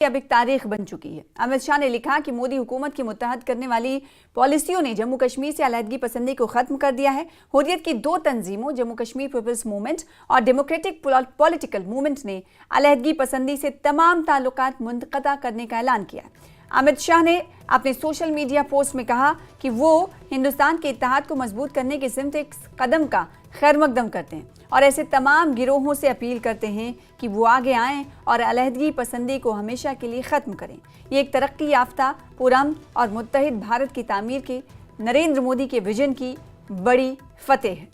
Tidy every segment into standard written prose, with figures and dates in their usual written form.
अब एक तारीख बन चुकी है। अमित शाह ने लिखा कि मोदी हुकूमत की मुत्तहद करने वाली पॉलिसियों ने जम्मू कश्मीर से अलहदगी पसंदी को खत्म कर दिया है। हुर्रियत की दो तंजीमों जम्मू कश्मीर पीपल्स मूवमेंट और डेमोक्रेटिक पॉलिटिकल मूवमेंट ने अलहदगी पसंदी से तमाम ताल्लुकात मुनक़ता करने का ऐलान किया। अमित शाह ने अपने सोशल मीडिया पोस्ट में कहा कि वो हिंदुस्तान के इत्तेहाद को मजबूत करने के सिमत एक कदम का खैरमकदम करते हैं और ऐसे तमाम गिरोहों से अपील करते हैं कि वो आगे आएं और अलहदगी पसंदी को हमेशा के लिए ख़त्म करें। ये एक तरक्की याफ्ता, पुरअमन और मुत्तहिद भारत की तामीर के नरेंद्र मोदी के विजन की बड़ी फतेह है।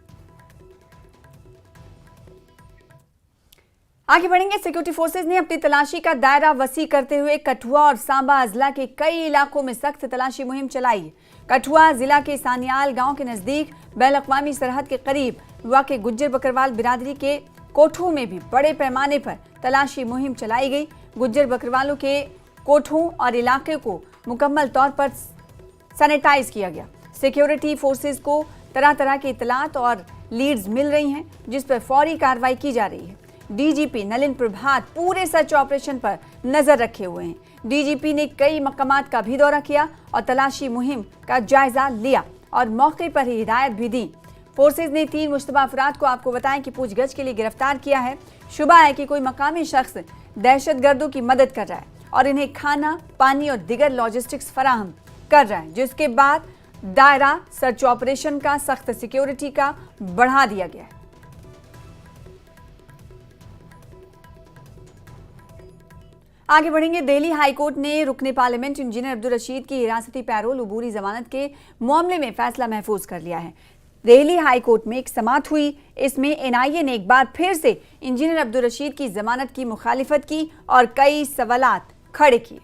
आगे बढ़ेंगे। सिक्योरिटी फोर्सेज ने अपनी तलाशी का दायरा वसी करते हुए कठुआ और सांबा अजला के कई इलाकों में सख्त तलाशी मुहिम चलाई। कठुआ जिला के सानियाल गांव के नजदीक बैन-अक़वामी सरहद के करीब वाक़े गुज्जर बकरवाल बिरादरी के कोठों में भी बड़े पैमाने पर तलाशी मुहिम चलाई गई। गुज्जर बकरवालों के कोठों और इलाके को मुकम्मल तौर पर सैनिटाइज किया गया। सिक्योरिटी फोर्सेज को तरह तरह की इतलात और लीड्स मिल रही हैं जिस पर फौरी कार्रवाई की जा रही है। डीजीपी नलिन प्रभात पूरे सर्च ऑपरेशन पर नजर रखे हुए हैं। डीजीपी ने कई मकामात का भी दौरा किया और तलाशी मुहिम का जायजा लिया और मौके पर ही हिदायत भी दी। फोर्सेज ने 3 मुश्तबा अफराद को आपको बताएं कि पूछगछ के लिए गिरफ्तार किया है। शुबा है कि कोई मकामी शख्स दहशतगर्दों की मदद कर रहा है और इन्हें खाना, पानी और दिगर लॉजिस्टिक्स फराहम कर रहा है, जिसके बाद दायरा सर्च ऑपरेशन का सख्त सिक्योरिटी का बढ़ा दिया गया है। आगे बढ़ेंगे। दिल्ली हाईकोर्ट ने रुकने पार्लियामेंट इंजीनियर अब्दुल रशीद की हिरासती पैरोल अबूरी जमानत के मामले में फैसला महफूज कर लिया है। दिल्ली हाईकोर्ट में एक समाअत हुई। इसमें एनआईए ने एक बार फिर से इंजीनियर अब्दुल रशीद की जमानत की मुखालिफत की और कई सवालात खड़े किए।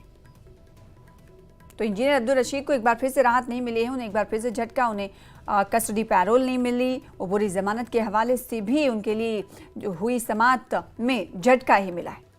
तो इंजीनियर अब्दुल रशीद को एक बार फिर से राहत नहीं मिली है, उन्हें एक बार फिर से झटका, उन्हें कस्टडी पैरोल नहीं मिली। अबूरी जमानत के हवाले से भी उनके लिए जो हुई समाअत में झटका ही मिला है।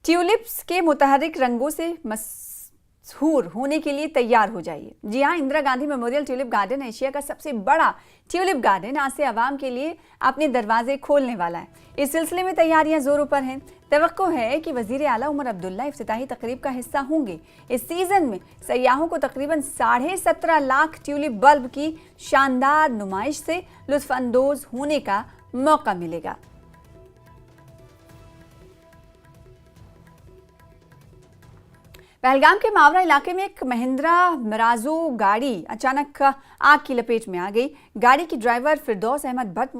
ट्यूलिप्स के मुतहर्रिक रंगों से मशहूर होने के लिए तैयार हो जाइए। जी हाँ, Indira Gandhi memorial tulip garden Asia का सबसे बड़ा ट्यूलिप गार्डन आज से आवाम के लिए अपने दरवाजे खोलने वाला है। इस सिलसिले में तैयारियां जोरों पर हैं। तवक्को है कि वजीर आला उमर अब्दुल्ला इफ्तिताही तकरीब का हिस्सा होंगे। इस सीजन में सयाहों को तकरीबन 17.5 लाख ट्यूलिप बल्ब की शानदार नुमाइश से लुत्फ अंदोज होने का मौका मिलेगा। पहलगाम के मावरा इलाके में एक महिंद्रा मिराजो गाड़ी अचानक आग की लपेट में आ गई। गाड़ी की ड्राइवर फिरदौस अहमद भट्ट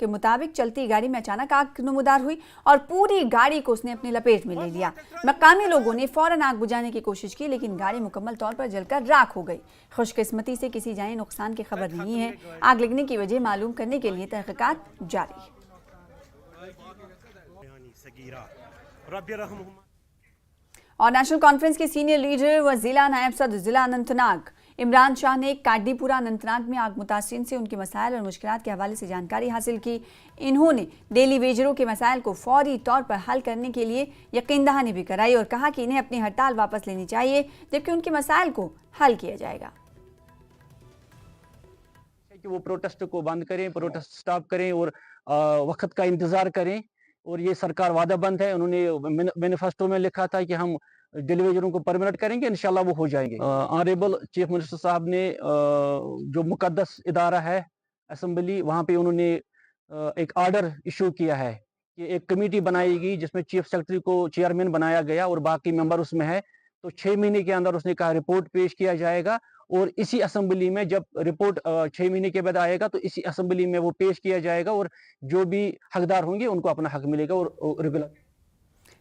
के मुताबिक चलती गाड़ी में अचानक आग नमूदार हुई और पूरी गाड़ी को उसने अपनी लपेट में ले लिया। मकामी लोगों ने फौरन आग बुझाने की कोशिश की, लेकिन गाड़ी मुकम्मल तौर पर जलकर राख हो गई। खुशकिस्मती से किसी जानी नुकसान की खबर नहीं है। आग लगने की वजह मालूम करने के लिए तहकीकात जारी है। और नेशनल कॉन्फ्रेंस के सीनियर लीडर व जिला नायब सदर जिला अनंतनाग इमरान शाह ने काडीपुरा अनंतनाग में आग मुतासिरीन से उनके मसाइल और मुश्किलात के हवाले से जानकारी हासिल की। इन्होंने डेली वेजरों के मसाइल को फौरी तौर पर हल करने के लिए यकीन दहानी भी कराई और कहा कि इन्हें अपनी हड़ताल वापस लेनी चाहिए, जबकि उनके मसाइल को हल किया जाएगा। कि वो प्रोटेस्ट को बंद करें, प्रोटेस्ट स्टॉप करें और वक्त का इंतजार करें। और ये सरकार वादाबंद है। उन्होंने मैनिफेस्टो में लिखा था कि हम डिलीवरियों को परमानेंट करेंगे, इंशाल्लाह वो हो जाएंगे। ऑनरेबल चीफ मिनिस्टर साहब ने जो मुकद्दस इदारा है असेंबली, वहाँ पे उन्होंने एक ऑर्डर इशू किया है कि एक कमेटी बनाएगी जिसमें चीफ सेक्रेटरी को चेयरमैन बनाया गया और बाकी मेंबर उसमें है। तो 6 महीने के अंदर उसने कहा रिपोर्ट पेश किया जाएगा और इसी असेंबली में जब रिपोर्ट 6 महीने के बाद आएगा तो इसी असेंबली में वो पेश किया जाएगा और जो भी हकदार होंगे उनको अपना हक मिलेगा। और रेगुलर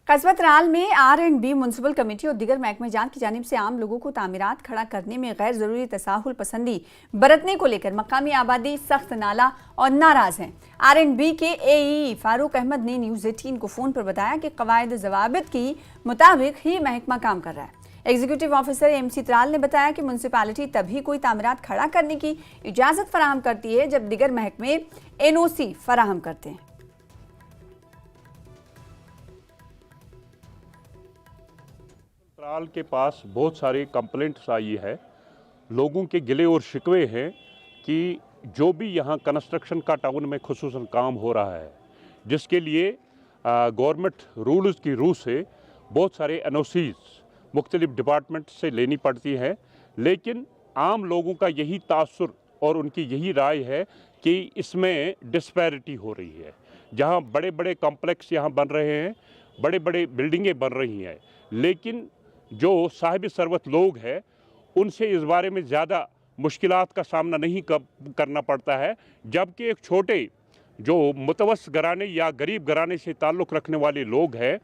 कस्बा त्राल में R&B म्युनिसिपल कमेटी और दीगर महकमे जात की जानिब से आम लोगों को तामीरात खड़ा करने में गैर जरूरी तसाहुल पसंदी बरतने को लेकर मकामी आबादी सख्त नाला और नाराज हैं। R&B के AE फारूक अहमद ने न्यूज़ 18 को फोन पर बताया कि कवायद ज़वाबित की मुताबिक ही महकमा काम कर रहा है। एग्जीक्यूटिव ऑफिसर MC त्राल ने बताया कि म्युनिसिपैलिटी तभी कोई तामीरात खड़ा करने की इजाज़त फराहम करती है जब दीगर महकमे NOC फराहम करते हैं। त्राल के पास बहुत सारी कंप्लेंट्स आई है, लोगों के गिले और शिकवे हैं कि जो भी यहाँ कंस्ट्रक्शन का टाउन में खुसूसन काम हो रहा है, जिसके लिए गवर्नमेंट रूल्स की रूह से बहुत सारे एनओसीज मुख्तलिफ डिपार्टमेंट से लेनी पड़ती है, लेकिन आम लोगों का यही तासुर और उनकी यही राय है कि इसमें डिस्पैरिटी हो रही है। जहां बड़े बड़े कॉम्प्लेक्स यहाँ बन रहे हैं, बड़े बड़े बिल्डिंगें बन रही हैं, लेकिन जो साहिब सरवत लोग हैं उनसे इस बारे में ज़्यादा मुश्किलात का सामना नहीं करना पड़ता है, जबकि एक छोटे जो मुतवस्सित घराने या गरीब घराने से ताल्लुक़ रखने वाले लोग हैं,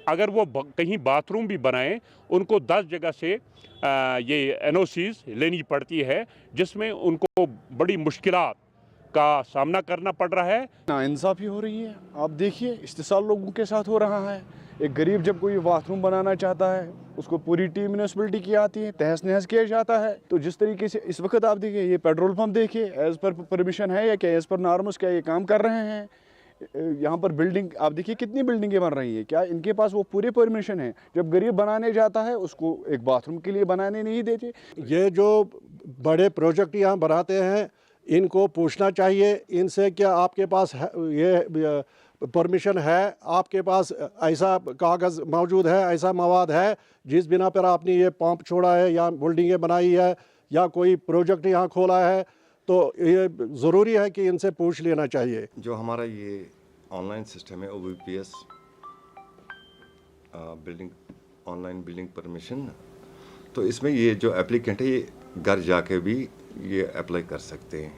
अगर वो कहीं बाथरूम भी बनाएं उनको 10 जगह से ये एनओसीज लेनी पड़ती है, जिसमें उनको बड़ी मुश्किलात का सामना करना पड़ रहा है। नाइंसाफ़ी हो रही है। आप देखिए इस्तेसाल लोगों के साथ हो रहा है। एक गरीब जब कोई बाथरूम बनाना चाहता है उसको पूरी टीम म्यूनसिपलिटी की आती है, तहस नहस किया जाता है। तो जिस तरीके से इस वक्त आप देखिए ये पेट्रोल पंप देखिए, एज़ पर परमिशन है या क्या, एज़ पर नॉर्म्स क्या ये काम कर रहे हैं। यहाँ पर बिल्डिंग आप देखिए कितनी बिल्डिंगें बन रही हैं, क्या इनके पास वो पूरे परमिशन है? जब गरीब बनाने जाता है उसको एक बाथरूम के लिए बनाने नहीं देते। ये जो बड़े प्रोजेक्ट यहाँ बनाते हैं इनको पूछना चाहिए इनसे, क्या आपके पास है ये परमिशन है, आपके पास ऐसा कागज़ मौजूद है, ऐसा मवाद है जिस बिना पर आपने ये पंप छोड़ा है या बिल्डिंगें बनाई है या कोई प्रोजेक्ट यहाँ खोला है, तो ये ज़रूरी है कि इनसे पूछ लेना चाहिए। जो हमारा ये ऑनलाइन सिस्टम है OBPS building online building permission, तो इसमें ये जो एप्लीकेंट है ये घर जाके भी ये अप्लाई कर सकते हैं।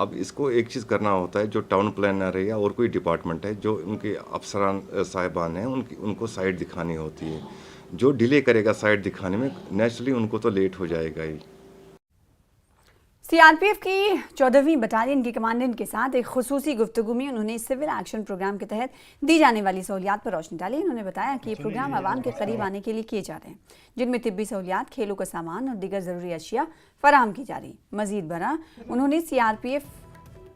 अब इसको एक चीज़ करना होता है, जो टाउन प्लानर है या और कोई डिपार्टमेंट है, जो उनके अफसरान साहिबान हैं उनको साइट दिखानी होती है। जो डिले करेगा साइट दिखाने में, नेचुरली उनको तो लेट हो जाएगा ही। सीआरपीएफ की 14वीं बटालियन के कमांडेंट के साथ एक खुसूसी गुफ्तगू में उन्होंने सिविल एक्शन प्रोग्राम के तहत दी जाने वाली सहूलियात पर रोशनी डाली। उन्होंने बताया कि ये प्रोग्राम आवाम के करीब आने के लिए किए जा रहे हैं, जिनमें तिब्बी सहूलियात, खेलों का सामान और दीगर ज़रूरी अशिया फराहम की जा रही। मजीद बरा उन्होंने सीआरपीएफ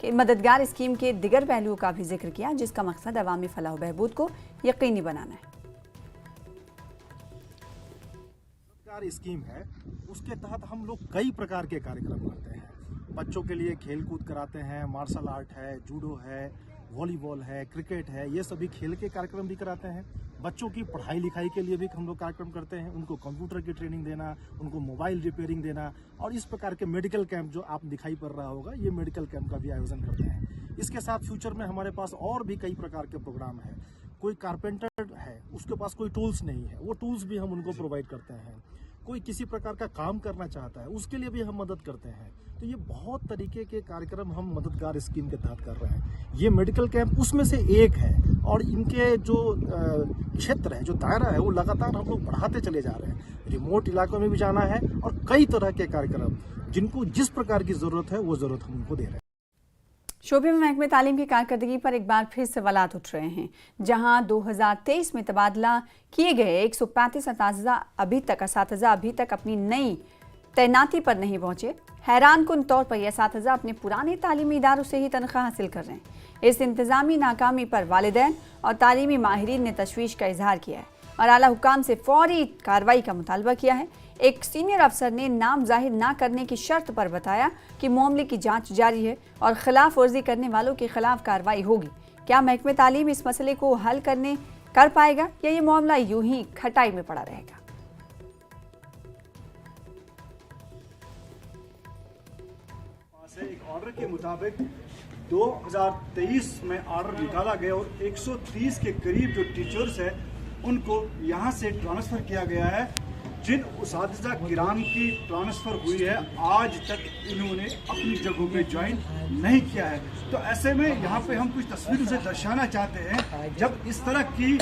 के मददगार स्कीम के दिगर पहलुओं का भी जिक्र किया, जिसका मकसद अवामी फलाह बहबूद को यकीनी बनाना है। स्कीम है, उसके तहत हम लोग कई प्रकार के कार्यक्रम करते हैं। बच्चों के लिए खेल कूद कराते हैं, मार्शल आर्ट है, जूडो है, वॉलीबॉल है, क्रिकेट है, ये सभी खेल के कार्यक्रम भी कराते हैं। बच्चों की पढ़ाई लिखाई के लिए भी हम लोग कार्यक्रम करते हैं, उनको कंप्यूटर की ट्रेनिंग देना, उनको मोबाइल रिपेयरिंग देना, और इस प्रकार के मेडिकल कैंप जो आप दिखाई पड़ रहा होगा, ये मेडिकल कैंप का भी आयोजन करते हैं। इसके साथ फ्यूचर में हमारे पास और भी कई प्रकार के प्रोग्राम है। कोई कारपेंटर है, उसके पास कोई टूल्स नहीं है, वो टूल्स भी हम उनको प्रोवाइड करते हैं। कोई किसी प्रकार का काम करना चाहता है, उसके लिए भी हम मदद करते हैं। तो ये बहुत तरीके के कार्यक्रम हम मददगार स्कीम के तहत कर रहे हैं। ये मेडिकल कैंप उसमें से एक है, और इनके जो क्षेत्र है, जो दायरा है, वो लगातार हम लोग बढ़ाते चले जा रहे हैं। रिमोट इलाकों में भी जाना है, और कई तरह के कार्यक्रम जिनको जिस प्रकार की जरूरत है वो जरूरत हम उनको दे रहे हैं। शोबे में महकमे तालीम की कारकर्दगी पर एक बार फिर सवालात उठ रहे हैं। जहां 2023 में तबादला किए गए 135 असातिज़ा अभी तक अपनी नई तैनाती पर नहीं पहुंचे। हैरानकुन तौर पर यह असातिज़ा अपने पुराने तालीमी इदारों से ही तनख्वाह हासिल कर रहे हैं। इस इंतज़ामी नाकामी पर वालिदैन और तालीमी माहिरीन ने तशवीश का इजहार किया है और आला हुकाम से फौरी कार्रवाई का मुतालबा किया है। एक सीनियर अफसर ने नाम जाहिर ना करने की शर्त पर बताया कि मामले की जांच जारी है और खिलाफ वर्जी करने वालों के खिलाफ कार्रवाई होगी। क्या महकमे तालीम इस मसले को हल कर पाएगा या ये मामला यूं ही खटाई में पड़ा रहेगा? एक ऑर्डर के मुताबिक 2023 में ऑर्डर निकाला गया और 130 के करीब जो टीचर्स है उनको यहाँ से ट्रांसफर किया गया है। जिन उसातिज़ा किराम की ट्रांसफ़र हुई है, आज तक इन्होंने अपनी जगहों पे ज्वाइन नहीं किया है। तो ऐसे में यहाँ पे हम कुछ तस्वीरों से दर्शाना चाहते हैं, जब इस तरह की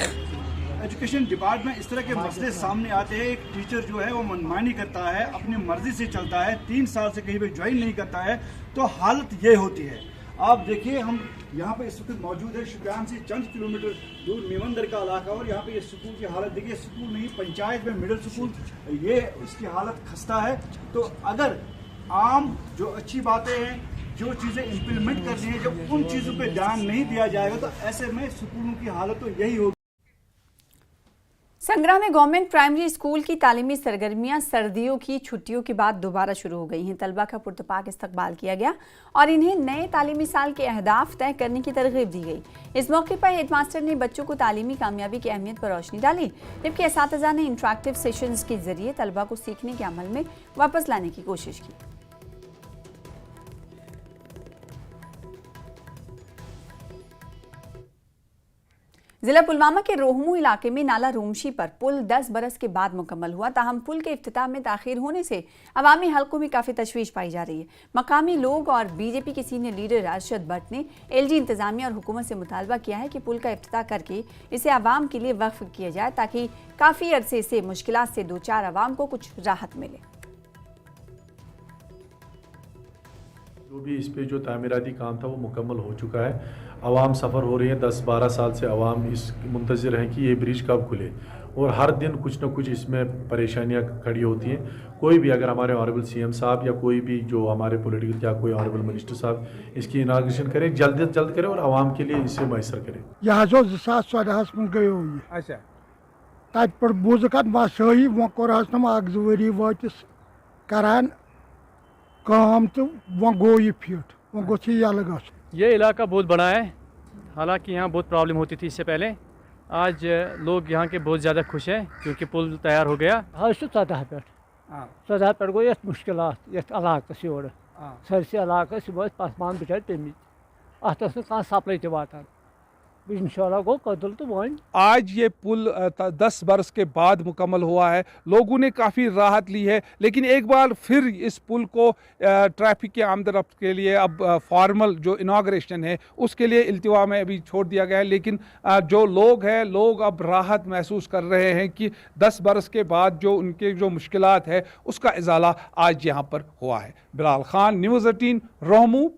एजुकेशन डिपार्टमेंट इस तरह के मसले सामने आते हैं, एक टीचर जो है वो मनमानी करता है, अपनी मर्जी से चलता है, 3 साल से कहीं पे ज्वाइन नहीं करता है, तो हालत ये होती है। आप देखिए, हम यहाँ पे इस वक्त मौजूद है शुपियान से चंद किलोमीटर दूर मेवंदर का इलाका, और यहाँ पे ये स्कूल की हालत देखिए, स्कूल नहीं पंचायत में मिडिल स्कूल, ये इसकी हालत खस्ता है। तो अगर आम जो अच्छी बातें हैं, जो चीज़ें इम्प्लीमेंट करनी है, जब उन चीज़ों पे ध्यान नहीं दिया जाएगा तो ऐसे में स्कूलों की हालत तो यही होगी। संग्राम में गवर्नमेंट प्राइमरी स्कूल की तालीमी सरगर्मियां सर्दियों की छुट्टियों के बाद दोबारा शुरू हो गई हैं। तलबा का पुरतपाक इस्तकबाल किया गया और इन्हें नए तालीमी साल के अहदाफ तय करने की तरगीब दी गई। इस मौके पर हेडमास्टर ने बच्चों को तालीमी कामयाबी की अहमियत पर रोशनी डाली, जबकि असातिज़ा ने इंटरैक्टिव सेशंस के जरिए तलबा को सीखने के अमल में वापस लाने की कोशिश की। जिला पुलवामा के रोहमू इलाके में नाला रूमशी पर पुल 10 बरस के बाद मुकम्मल हुआ। ताहम पुल के इफ्तिताह में ताखीर होने से अवामी हलकों में काफ़ी तशवीश पाई जा रही है। मकामी लोग और बीजेपी के सीनियर लीडर अरशद भट्ट ने एलजी इंतजामिया और हुकूमत से मुतालबा किया है कि पुल का इफ्तिताह करके इसे आवाम के लिए वक्फ किया जाए, ताकि काफ़ी अरसे से मुश्किलात से दो चार आवाम को कुछ राहत मिले। जो भी इस पे जो तामीराती काम था वो मुकम्मल हो चुका है। आवाम सफ़र हो रही है, 10-12 साल से आवाम इस मुंतज़िर हैं कि ये ब्रिज कब खुले, और हर दिन कुछ न कुछ इसमें परेशानियां खड़ी होती हैं। कोई भी अगर हमारे ऑनरेबल सीएम साहब या कोई भी जो हमारे पॉलिटिकल या कोई ऑनरेबल मिनिस्टर साहब इसकी इनाग्रेशन करें, जल्द से जल्द करें और आवाम के लिए इसे मैसर करें। यह 2014 में गई हुई अच्छा तत पर बूज बादशाही वो कोर तम 2 वरी वातिस करान काम तो वो गो ये फिट वो गोछ अलग आ। ये इलाका बहुत बड़ा है, हालांकि यहाँ बहुत प्रॉब्लम होती थी इससे पहले। आज लोग यहाँ के बहुत ज़्यादा खुश हैं क्योंकि पुल तैयार हो गया। 14 पे गो ये मुश्किल इलाकस योर सरसे इलाकस पसमान बिचार तमित अत सप्लाई वातान इंशाल्लाह गो कदल तो वन। आज ये पुल 10 बरस के बाद मुकम्मल हुआ है, लोगों ने काफ़ी राहत ली है। लेकिन एक बार फिर इस पुल को ट्रैफिक के आमदरफ्त के लिए अब फॉर्मल जो इनाग्रेशन है उसके लिए इल्तिवा में अभी छोड़ दिया गया है। लेकिन जो लोग हैं, लोग अब राहत महसूस कर रहे हैं कि 10 बरस के बाद जो उनके जो मुश्किलात है उसका इजाला आज यहाँ पर हुआ है। बिलाल खान, न्यूज़ 18, रोहमू।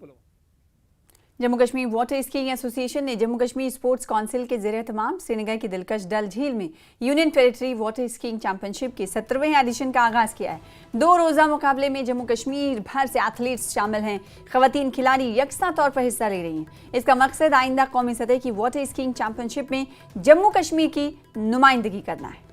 Jammu Kashmir water skiing association ने जम्मू कश्मीर स्पोर्ट्स काउंसिल के ज़रिए तमाम श्रीनगर की दिलकश डल झील में union territory water skiing championship के 17वें एडिशन का आगाज़ किया है। 2 रोज़ा मुकाबले में जम्मू कश्मीर भर से एथलीट्स शामिल हैं। ख़वातीन खिलाड़ी यकसा तौर पर हिस्सा ले रही हैं। इसका मकसद आइंदा कौमी सतह की वाटर स्कीइंग चैंपियनशिप में जम्मू कश्मीर की नुमाइंदगी करना है।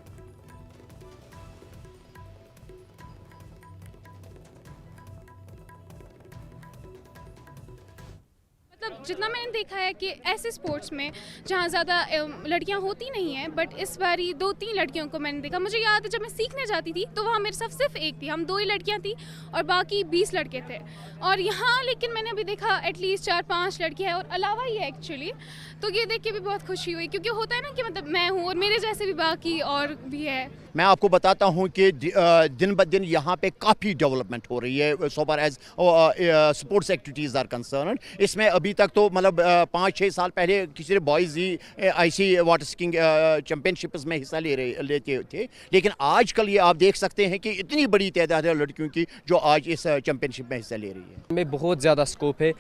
जितना मैंने देखा है कि ऐसे स्पोर्ट्स में जहाँ ज़्यादा लड़कियाँ होती नहीं हैं, बट इस बारी 2-3 लड़कियों को मैंने देखा। मुझे याद है जब मैं सीखने जाती थी तो वहाँ मेरे साथ सिर्फ एक थी, हम 2 ही लड़कियाँ थी और बाकी 20 लड़के थे। और यहाँ लेकिन मैंने अभी देखा एटलीस्ट 4-5 लड़कियाँ हैं और अलावा ही है एक्चुअली। तो ये देख के भी बहुत खुशी हुई, क्योंकि होता है ना कि मतलब मैं हूँ और मेरे जैसे भी बाकी और भी है। मैं आपको बताता हूं कि दिन ब दिन यहाँ पे काफ़ी डेवलपमेंट हो रही है so far as sports activities are concern. इसमें अभी तक तो मतलब 5-6 साल पहले किसी बॉयज़ ही ऐसी वाटर स्कीइंग चैम्पियनशिप्स में हिस्सा लेते थे, लेकिन आजकल ये आप देख सकते हैं कि इतनी बड़ी तादाद है लड़कियों की जो आज इस चैम्पियनशिप में हिस्सा ले रही है। हमें बहुत ज़्यादा स्कोप है।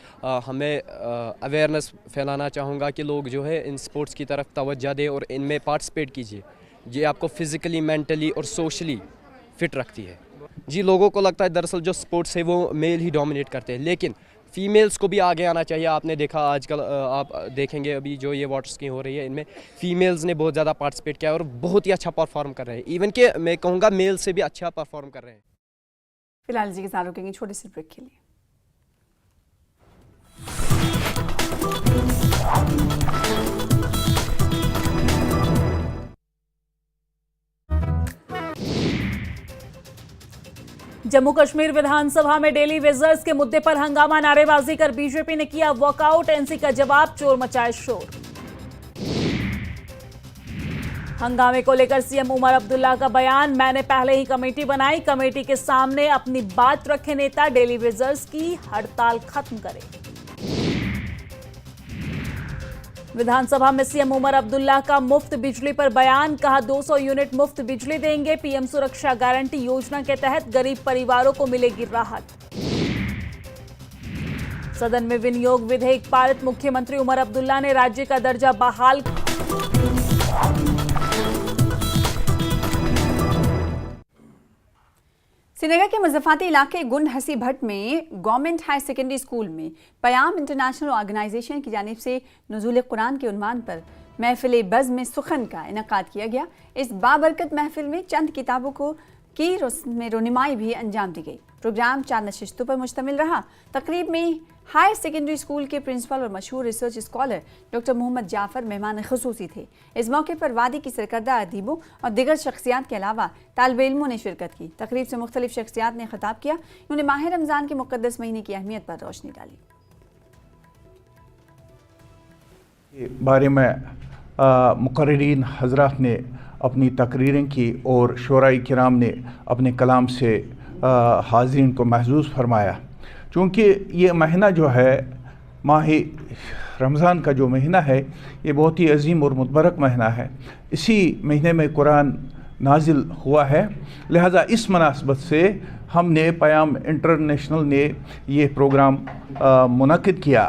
हमें अवेयरनेस फैलाना चाहूँगा कि लोग जो है इन स्पोर्ट्स की तरफ तवज्जो दें और इनमें पार्टिसिपेट कीजिए। ये आपको फिज़िकली, मेंटली और सोशली फ़िट रखती है। जी, लोगों को लगता है दरअसल जो स्पोर्ट्स है वो मेल ही डोमिनेट करते हैं, लेकिन फ़ीमेल्स को भी आगे आना चाहिए। आपने देखा आजकल आप देखेंगे अभी जो ये वाटर स्कीइंग हो रही है इनमें फ़ीमेल्स ने बहुत ज़्यादा पार्टिसिपेट किया और बहुत ही अच्छा परफॉर्म कर रहे हैं। इवन कि मैं कहूँगा मेल से भी अच्छा परफॉर्म कर रहे हैं। फिलहाल जी के साथ रुकेंगे छोटे से ब्रेक के लिए। जम्मू कश्मीर विधानसभा में डेली वेजर्स के मुद्दे पर हंगामा, नारेबाजी कर बीजेपी ने किया वॉकआउट। एनसी का जवाब, चोर मचाए शोर। हंगामे को लेकर सीएम उमर अब्दुल्ला का बयान, मैंने पहले ही कमेटी बनाई, कमेटी के सामने अपनी बात रखे नेता, डेली वेजर्स की हड़ताल खत्म करें। विधानसभा में सीएम उमर अब्दुल्ला का मुफ्त बिजली पर बयान, कहा 200 यूनिट मुफ्त बिजली देंगे। पीएम सुरक्षा गारंटी योजना के तहत गरीब परिवारों को मिलेगी राहत। सदन में विनियोग विधेयक पारित, मुख्यमंत्री उमर अब्दुल्ला ने राज्य का दर्जा बहाल। श्रीनगर के मुज़फ़्फ़राती इलाके गुंड हसी भट्ट में गवर्नमेंट हायर सेकेंडरी स्कूल में पयाम इंटरनेशनल ऑर्गेनाइजेशन की जानिब से नुज़ूल कुरान के उन्वान पर महफिल बज़्म सुखन का इनेकाद किया गया। इस बाबरकत महफिल में चंद किताबों की रोनुमाई भी अंजाम दी गई। प्रोग्राम 4 नशिस्तों पर मुश्तमिल रहा। तकरीब में हायर सेकेंडरी स्कूल के प्रिंसिपल और मशहूर research scholar doctor Mohammad Jafar मेहमान खुसूसी थे। इस मौके पर वादी की सरकर्दा अदीबों और दिगर शख्सियात के अलावा तालिब इल्मों ने शिरकत की। तकरीब से मुख्तलिफ शख्सियात ने खिताब किया। उन्होंने माह रमज़ान के मुक़द्दस महीने की अहमियत पर रोशनी डाली। बारे में मुकर्रिरीन हज़रात ने अपनी तकरीरें की और शुराए किराम ने अपने कलाम से हाज़रीन को महसूस फरमाया। चूँकि ये महीना जो है माह रमज़ान का जो महीना है ये बहुत ही अजीम और मुबारक महीना है। इसी महीने में कुरान नाजिल हुआ है, लिहाजा इस मुनासबत से हमने पयाम इंटरनेशनल ने ये प्रोग्राम मुनक़िद किया।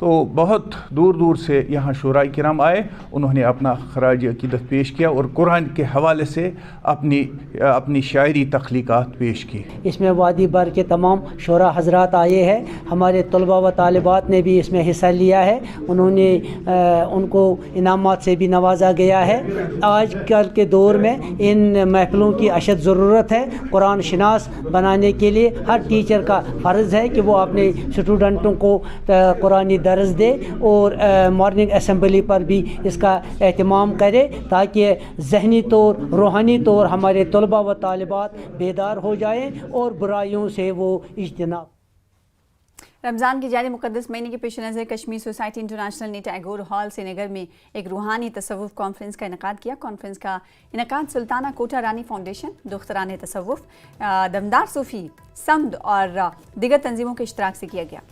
तो बहुत दूर दूर से यहाँ शुराए किराम आए, उन्होंने अपना खराज अक़ीदत पेश किया और कुरान के हवाले से अपनी शायरी तख्लीक़ात पेश की। इसमें वादी भर के तमाम शुरा हज़रात आए हैं। हमारे तलबा व तालिबात ने भी इसमें हिस्सा लिया है। उनको इनामात से भी नवाजा गया है। आज कल के दौर में इन महफिलों की अशद ज़रूरत है। कुरान शनास बनाने के लिए हर टीचर का फ़र्ज़ है कि वो अपने स्टूडेंटों को कुरानी दर्ज दे और मॉर्निंग असम्बली पर भी इसका एहतमाम करे ताकि ज़हनी तौर रूहानी तौर हमारे तलबा व तालिबात बेदार हो जाएं और बुराइयों से वो इज्तनाब। रमज़ान के जारी मुक़द्दस महीने के पेश नज़र कश्मीर सोसाइटी इंटरनेशनल ने टैगोर हॉल श्रीनगर में एक रूहानी तसव्वुफ़ कॉन्फ्रेंस का इनेकाद किया। कॉन्फ्रेंस का इनेकाद सुल्ताना कोटा रानी फाउंडेशन, दुख्तरान तसव्वुफ़, दमदार सूफ़ी समद और दिगर तंजीमों के इश्तराक से किया गया।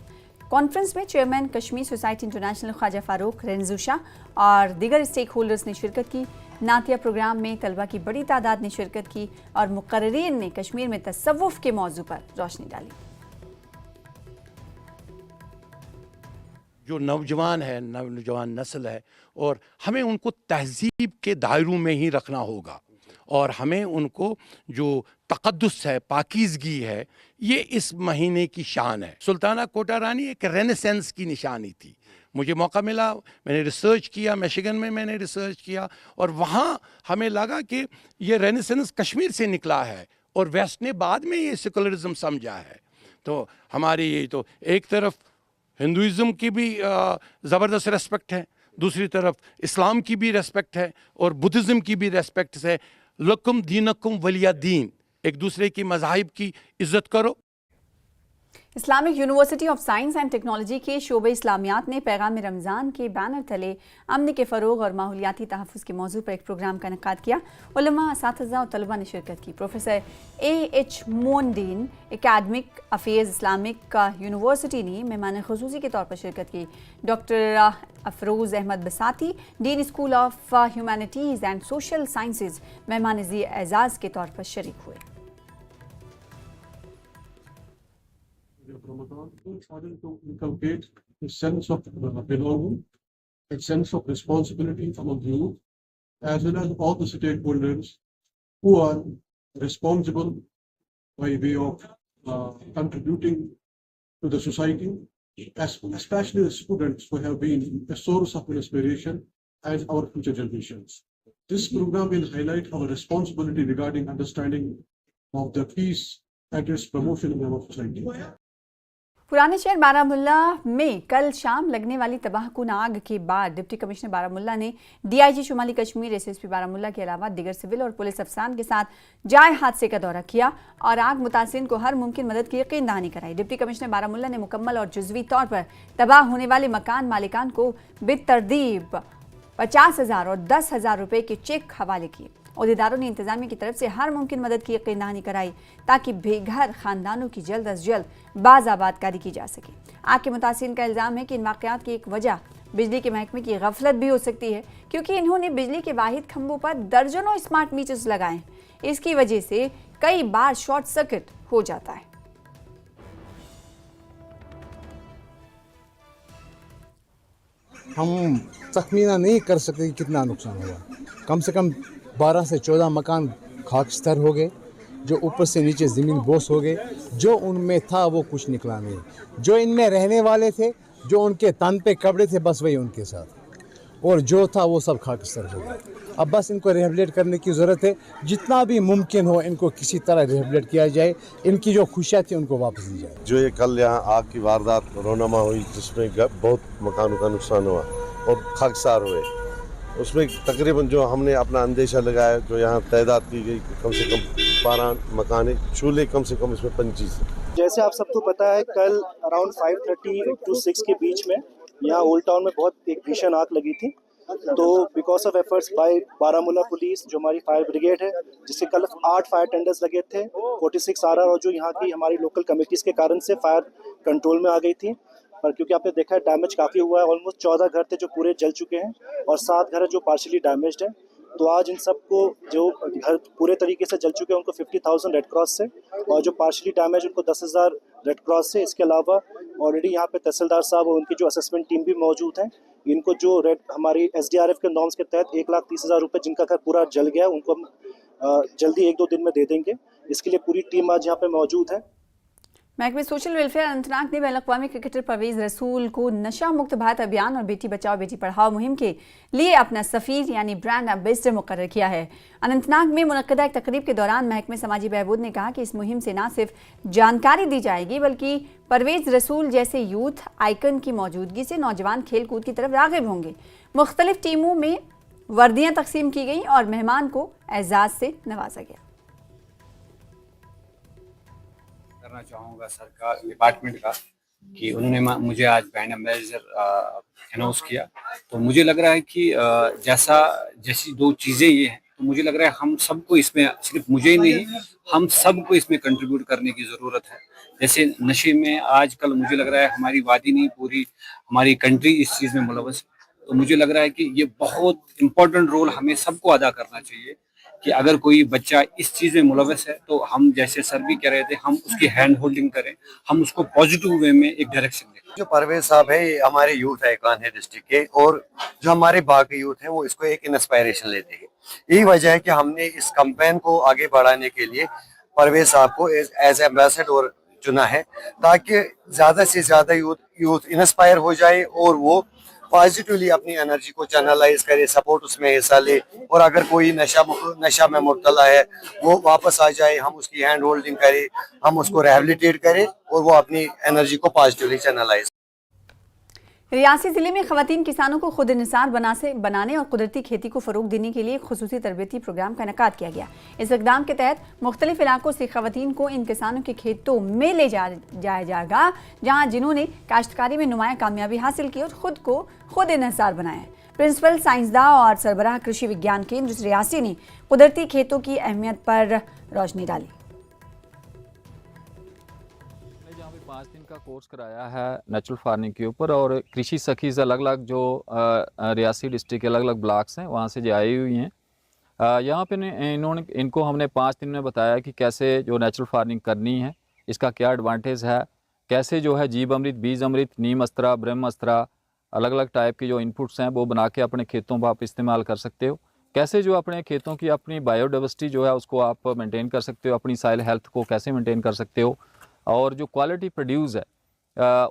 कॉन्फ्रेंस में chairman Kashmir society international Khwaja Farooq रेंजुशा और दिगर स्टेक होल्डर्स ने शिरकत की। नातिया प्रोग्राम में तलबा की बड़ी तादाद ने शिरकत की और मुक़र्रिरीन ने कश्मीर में तसव्वुफ़ के मौजू पर रोशनी डाली। जो नौजवान है, नौजवान नस्ल है, और हमें उनको तहजीब के दायरों में ही रखना होगा और हमें उनको जो तक़द्दुस है, पाकीज़गी है, ये इस महीने की शान है। सुल्ताना कोटा रानी एक रेनेसेंस की निशानी थी। मुझे मौका मिला, मैंने रिसर्च किया, मिशिगन में मैंने रिसर्च किया और वहाँ हमें लगा कि ये रेनेसेंस कश्मीर से निकला है और वेस्ट ने बाद में ये सेकुलरिज्म समझा है। तो हमारी ये तो एक तरफ हिंदुइज़्म की भी ज़बरदस्त रेस्पेक्ट है, दूसरी तरफ इस्लाम की भी रेस्पेक्ट है और बुद्धिज़्म की भी रेस्पेक्ट है। लकुम दीनकुम वलिया दीन, एक दूसरे की मज़ाहिब की इज़्ज़त करो। Islamic university of science and technology के शोबे इस्लामियात ने पैगाम रमज़ान के बैनर तले अमन के फ़रोग और माहौलियाती तहफ़्फ़ुज़ के मौजू पर एक प्रोग्राम का इनेकाद किया। उलमा, असातिज़ा और तलबा ने शिरकत की। Professor A.H. मोनडीन एकेडमिक अफेयर्स इस्लामिक यूनिवर्सिटी ने मेहमान ख़ुसूसी के तौर पर शिरकत की। Doctor Afroz Ahmad Basati, dean school of humanities and social sciences, मेहमान एजाज़ के तौर पर शरीक हुए। Ramadan in order to inculcate a sense of belonging, a sense of responsibility among youth, as well as all the stakeholders who are responsible by way of contributing to the society, especially the students who have been a source of inspiration as our future generations. This program will highlight our responsibility regarding understanding of the peace and its promotion in our society. पुराने शहर बारामुल्ला में कल शाम लगने वाली तबाहकुन आग के बाद डिप्टी कमिश्नर बारामुल्ला ने DIG शुमाली कश्मीर, SSP बारामुल्ला के अलावा दिगर सिविल और पुलिस अफसरान के साथ जाए हादसे का दौरा किया और आग मुतासिरीन को हर मुमकिन मदद की यकीन दहानी कराई। डिप्टी कमिश्नर बारामुल्ला ने मुकम्मल और जुज़वी तौर पर तबाह होने वाले मकान मालिकान को बेतरतीब 50,000 और 10,000 रुपये के चेक हवाले किए। अहदेदारों ने इंतजामिया की तरफ से हर मुमकिन मदद की यकीन दहानी कराई ताकि बेघर खानदानों की जल्द अज जल्द बाज़ाबादकारी की जा सके। आग के मुतासिरीन का इल्ज़ाम है कि इन वाक़यात की एक वजह बिजली के महकमे की गफलत भी हो सकती है, क्योंकि इन्होंने बिजली के वाहिद खंभों पर दर्जनों स्मार्ट मीटर्स लगाए हैं। इसकी वजह से कई बार शॉर्ट सर्किट हो जाता है। हम तखमीना नहीं कर सकते कितना नुकसान हुआ। कम से कम 12 से 14 मकान खाकस्तर हो गए, जो ऊपर से नीचे ज़मीन बोस हो गए। जो उनमें था वो कुछ निकला नहीं। जो इनमें रहने वाले थे, जो उनके तन पे कपड़े थे, बस वही उनके साथ। और जो था वो सब खाकस्तर हो गया। अब बस इनको रिहेबिलिटेट करने की ज़रूरत है, जितना भी मुमकिन हो इनको किसी तरह रिहेबिलिटेट किया जाए, इनकी जो खुशियाँ थी उनको वापस दी जाए। जो ये कल यहाँ आग की वारदात रोनमा हुई जिसमें बहुत मकानों का नुकसान हुआ और खाकसार हुए, उसमें तकरीबन जो हमने अपना अंदेशा लगाया, जो यहाँ तादाद की गई कम से कम 12 मकान, चूल्हे कम से कम इसमें 25। जैसे आप सबको पता है, कल अराउंड 5:30 to 6 के बीच में यहाँ ओल्ड टाउन में बहुत एक भीषण आग लगी थी। तो because of efforts bye Baramulla police, जो हमारी फायर ब्रिगेड है, जिससे कल 8 फायर टेंडर्स लगे थे, 46 आरआर और जो यहाँ की हमारी लोकल कमेटीज़ के कारण से फायर कंट्रोल में आ गई थी। पर क्योंकि आपने देखा है डैमेज काफ़ी हुआ है, ऑलमोस्ट 14 घर थे जो पूरे जल चुके हैं और 7 घर है जो पार्शियली डैमेज्ड है। तो आज इन सबको जो घर पूरे तरीके से जल चुके हैं उनको 50,000 रेड क्रॉस से, और जो पार्शियली डैमेज उनको 10,000 रेड क्रॉस से। इसके अलावा ऑलरेडी यहाँ पे तहसीलदार साहब और उनकी जो असेसमेंट टीम भी मौजूद है, इनको जो रेड हमारी SDRF के नॉर्म्स के तहत 1,30,000 रुपये जिनका घर पूरा जल गया है उनको हम जल्दी 1-2 दिन में दे देंगे। इसके लिए पूरी टीम आज यहाँ पे मौजूद है। महकमे सोशल वेलफेयर अनंतनाग ने बैनुल-अक़वामी क्रिकेटर परवेज रसूल को नशा मुक्त भारत अभियान और बेटी बचाओ बेटी पढ़ाओ मुहिम के लिए अपना सफीर यानी ब्रांड एम्बेसडर मुकर्रर किया है। अनंतनाग में मुनक्कदा एक तकरीब के दौरान महकमे समाजी बहबूद ने कहा कि इस मुहिम से न सिर्फ जानकारी दी जाएगी बल्कि परवेज रसूल जैसे यूथ आइकन की मौजूदगी से नौजवान खेल कूद की तरफ राग़िब होंगे। मुख्तलिफ टीमों में वर्दियाँ तकसीम की गई और मेहमान को एजाज़ से नवाजा गया। करना चाहूँगा सरकार डिपार्टमेंट का कि उन्होंने मुझे आज ब्रांड एम्बेसडर अनाउंस किया, तो मुझे लग रहा है कि जैसी 2 चीज़ें ये हैं, तो मुझे लग रहा है हम सबको इसमें, सिर्फ मुझे ही नहीं, हम सबको इसमें कंट्रीब्यूट करने की ज़रूरत है। जैसे नशे में आजकल मुझे लग रहा है हमारी वादी नहीं, पूरी हमारी कंट्री इस चीज़ में मुलव्वस, तो मुझे लग रहा है कि ये बहुत इम्पोर्टेंट रोल हमें सबको अदा करना चाहिए कि अगर कोई बच्चा इस चीज़ में मुलव्वस है तो हम, जैसे सर भी कह रहे थे, हम उसकी हैंड होल्डिंग करें, हम उसको पॉजिटिव वे में एक डायरेक्शन दें। जो परवेज साहब है, ये हमारे यूथ आइकॉन है डिस्ट्रिक्ट के, और जो हमारे बाकी यूथ हैं वो इसको एक इंस्पायरेशन लेते हैं। यही वजह है कि हमने इस कैंपेन को आगे बढ़ाने के लिए परवेज साहब को एज एम्बेसडर चुना है, ताकि ज़्यादा से ज़्यादा यूथ इंस्पायर हो जाए और वो पॉजिटिवली अपनी एनर्जी को चैनलाइज करे, सपोर्ट उसमें हिस्सा ले, और अगर कोई नशा में मुब्तला है वो वापस आ जाए, हम उसकी हैंड होल्डिंग करें, हम उसको रिहेबिलिटेट करें और वो अपनी एनर्जी को पॉजिटिवली चैनलाइज। रियासी जिले में खवातीन किसानों को खुद इन्हिसार बनाने और कुदरती खेती को फ़रोग देने के लिए एक खुसूसी तरबियती प्रोग्राम का इनेकाद किया गया। इस इक़दाम के तहत मुख्तलिफ इलाकों से खवातीन को इन किसानों के खेतों में ले जाया जाएगा जहाँ जिन्होंने काश्तकारी में नुमायां कामयाबी हासिल की और खुद इन्हिसार बनाया। प्रिंसिपल साइंसदान और सरबराह कृषि विज्ञान केंद्र रियासी ने कुदरती खेतों की अहमियत पर रोशनी डाली। 5 दिन का कोर्स कराया है नेचुरल फार्मिंग के ऊपर, और कृषि सखी से अलग अलग जो रियासी डिस्ट्रिक्ट के अलग अलग ब्लॉक्स हैं वहाँ से जो आई हुई हैं। यहाँ पे इनको हमने 5 दिन में बताया कि कैसे जो नेचुरल फार्मिंग करनी है, इसका क्या एडवांटेज है, कैसे जो है जीव अमृत, बीज अमृत, नीम अस्त्रा, ब्रह्म अस्त्रा, अलग अलग टाइप के जो इनपुट्स हैं वो बना के अपने खेतों पर आप इस्तेमाल कर सकते हो, कैसे जो अपने खेतों की अपनी बायोडाइवर्सिटी जो है उसको आप मेंटेन कर सकते हो, अपनी सॉइल हेल्थ को कैसे मेंटेन कर सकते हो, और जो क्वालिटी प्रोड्यूस है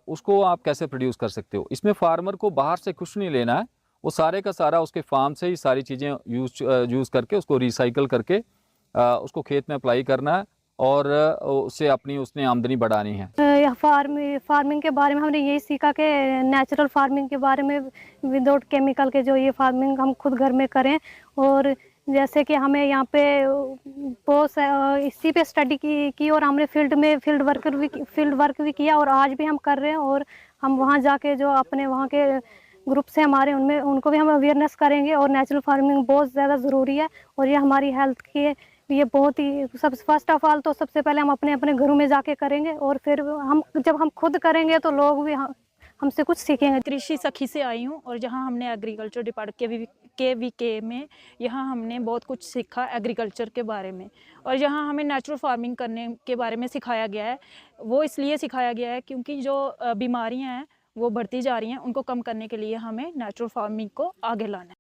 उसको आप कैसे प्रोड्यूस कर सकते हो। इसमें फार्मर को बाहर से कुछ नहीं लेना है, वो सारे का सारा उसके फार्म से ही सारी चीज़ें यूज़ करके उसको रिसाइकल करके उसको खेत में अप्लाई करना है और उससे उसने आमदनी बढ़ानी है। फार्मिंग के बारे में हमने यही सीखा कि नेचुरल फार्मिंग के बारे में विदाउट केमिकल के जो ये फार्मिंग हम खुद घर में करें, और जैसे कि हमें यहाँ पे बहुत इसी पे स्टडी की और हमने फील्ड वर्क भी किया और आज भी हम कर रहे हैं, और हम वहाँ जाके जो अपने वहाँ के ग्रुप से हमारे उनको भी हम अवेयरनेस करेंगे। और नेचुरल फार्मिंग बहुत ज़्यादा ज़रूरी है और ये हमारी हेल्थ के लिए बहुत ही फर्स्ट ऑफ ऑल तो सबसे पहले हम अपने घरों में जाके करेंगे, और फिर जब हम खुद करेंगे तो लोग भी हमसे कुछ सीखेंगे। कृषि सखी से आई हूँ और जहाँ हमने एग्रीकल्चर डिपार्टमेंट के में यहाँ हमने बहुत कुछ सीखा एग्रीकल्चर के बारे में, और यहाँ हमें नेचुरल फार्मिंग करने के बारे में सिखाया गया है। वो इसलिए सिखाया गया है क्योंकि जो बीमारियाँ हैं वो बढ़ती जा रही हैं, उनको कम करने के लिए हमें नेचुरल फार्मिंग को आगे लाना है।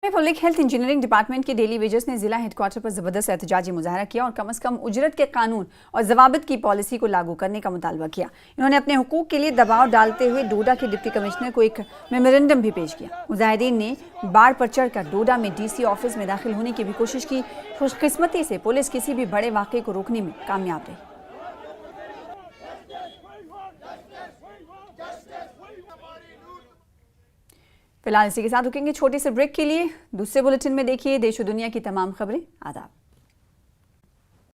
पब्लिक हेल्थ इंजीनियरिंग डिपार्टमेंट के डेली वेजेस ने जिला हेडक्वार्टर पर जबरदस्त एहतजाजी मुजाहरा किया और कम से कम उजरत के कानून और जवाबित की पॉलिसी को लागू करने का मुतालबा किया। इन्होंने अपने हुकूक के लिए दबाव डालते हुए डोडा के डिप्टी कमिश्नर को एक मेमोरेंडम भी पेश किया। मुजाहिदीन ने बाढ़ पर चढ़कर डोडा में DC ऑफिस में दाखिल होने की भी कोशिश की। खुशकिस्मती से पुलिस किसी भी बड़े वाक़े को रोकने में कामयाब रही। फिलहाल इसी के साथ रुकेंगे छोटे से ब्रेक के लिए। दूसरे बुलेटिन में देखिए देश और दुनिया की तमाम खबरें। आदाब।